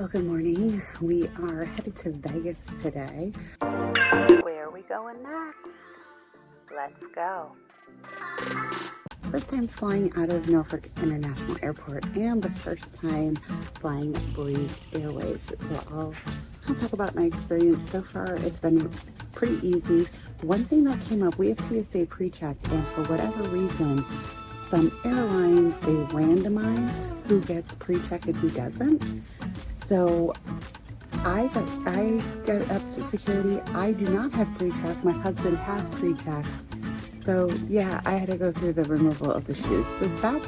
Well, good morning. We are headed to Vegas today. Where are we going next? Let's go. First time flying out of Norfolk International Airport and the first time flying Breeze Airways. So I'll talk about my experience so far. It's been pretty easy. One thing that came up, we have TSA Precheck, and for whatever reason, some airlines, they randomize who gets pre-check and who doesn't. So I get up to security. I do not have pre-check. My husband has pre-check. So yeah, I had to go through the removal of the shoes. So that's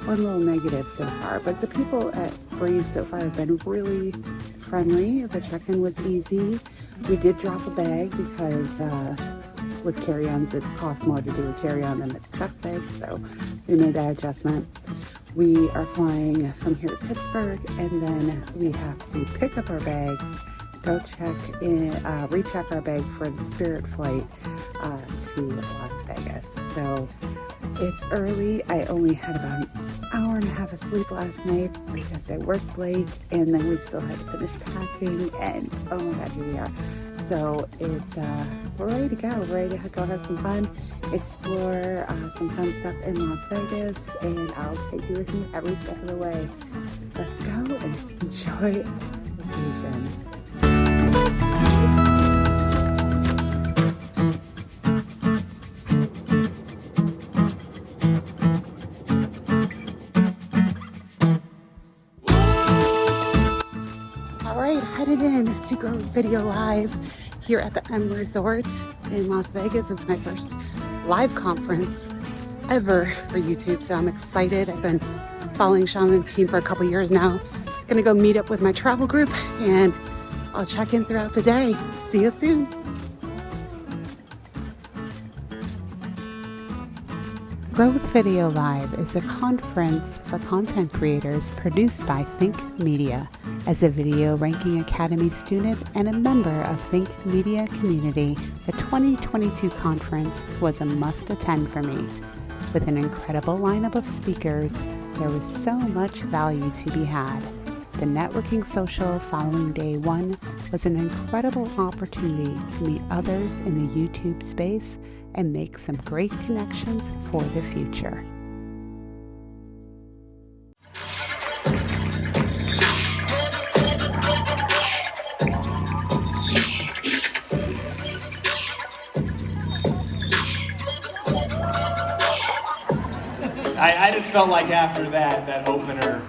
one little negative so far. But the people at Breeze so far have been really friendly. The check-in was easy. We did drop a bag because with carry-ons, it costs more to do a carry-on than a check bag. So we made that adjustment. We are flying from here to Pittsburgh, and then we have to pick up our bags, go check in, recheck our bag for the Spirit flight to Las Vegas. So it's early. I only had about an hour and a half of sleep last night because I worked late, and then we still had to finish packing, and oh my God, here we are. So it's, we're ready to go. We're ready to go have some fun, explore some fun stuff in Las Vegas, and I'll take you with me every step of the way. Let's go and enjoy the vacation. Headed in to go video live here at the M Resort in Las Vegas. It's my first live conference ever for YouTube, so I'm excited. I've been following Sean's team for a couple years now. Gonna go meet up with my travel group, and I'll check in throughout the day. See you soon. Growth Video Live is a conference for content creators produced by Think Media. As a Video Ranking Academy student and a member of Think Media community, the 2022 conference was a must-attend for me. With an incredible lineup of speakers, there was so much value to be had. The networking social following day one was an incredible opportunity to meet others in the YouTube space and make some great connections for the future. I just felt like after that opener,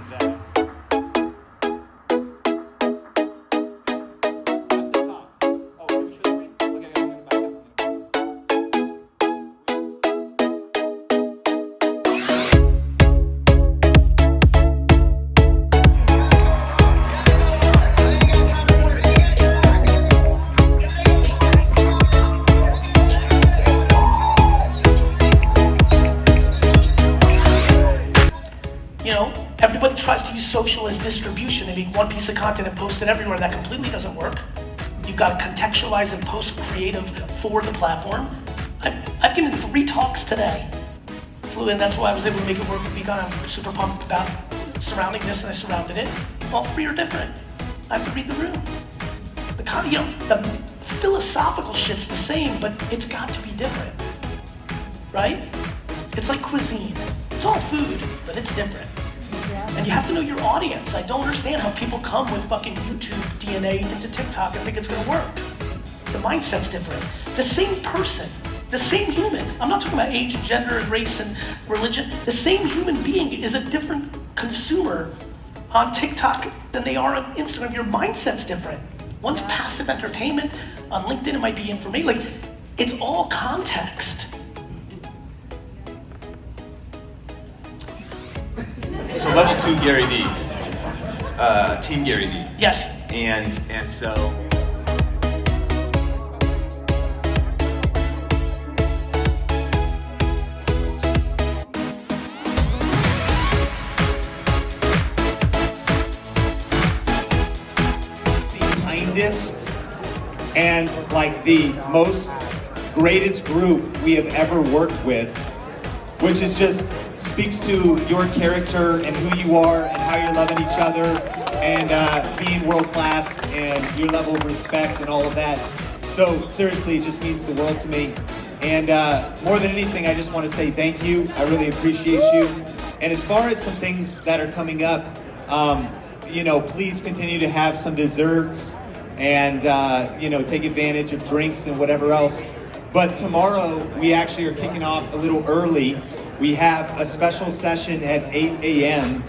everybody tries to use social as distribution and make one piece of content and post it everywhere. That completely doesn't work. You've got to contextualize and post creative for the platform. I've given 3 talks today. Flew in, that's why I was able to make it work with me. I'm super pumped about surrounding this, and I surrounded it. All 3 are different. I have to read the room. The philosophical shit's the same, but it's got to be different, right? It's like cuisine. It's all food, but it's different. And you have to know your audience. I don't understand how people come with fucking YouTube DNA into TikTok and think it's gonna work. The mindset's different. The same person, the same human, I'm not talking about age, gender, race, and religion. The same human being is a different consumer on TikTok than they are on Instagram. Your mindset's different. One's passive entertainment. On LinkedIn, it might be information. Like, it's all context. So level 2 Gary Vee, Team Gary Vee. Yes. And so. The kindest and like the most greatest group we have ever worked with, which is just speaks to your character and who you are and how you're loving each other and being world-class and your level of respect and all of that. So seriously, it just means the world to me. And more than anything, I just want to say thank you. I really appreciate you. And as far as some things that are coming up, you know, please continue to have some desserts and, you know, take advantage of drinks and whatever else. But tomorrow, we actually are kicking off a little early. We have a special session at 8 a.m.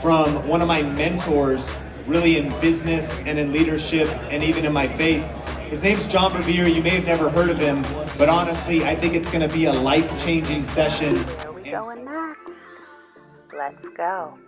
from one of my mentors, really in business and in leadership and even in my faith. His name's John Bevere. You may have never heard of him, but honestly, I think it's going to be a life-changing session. Where are we going next? Let's go.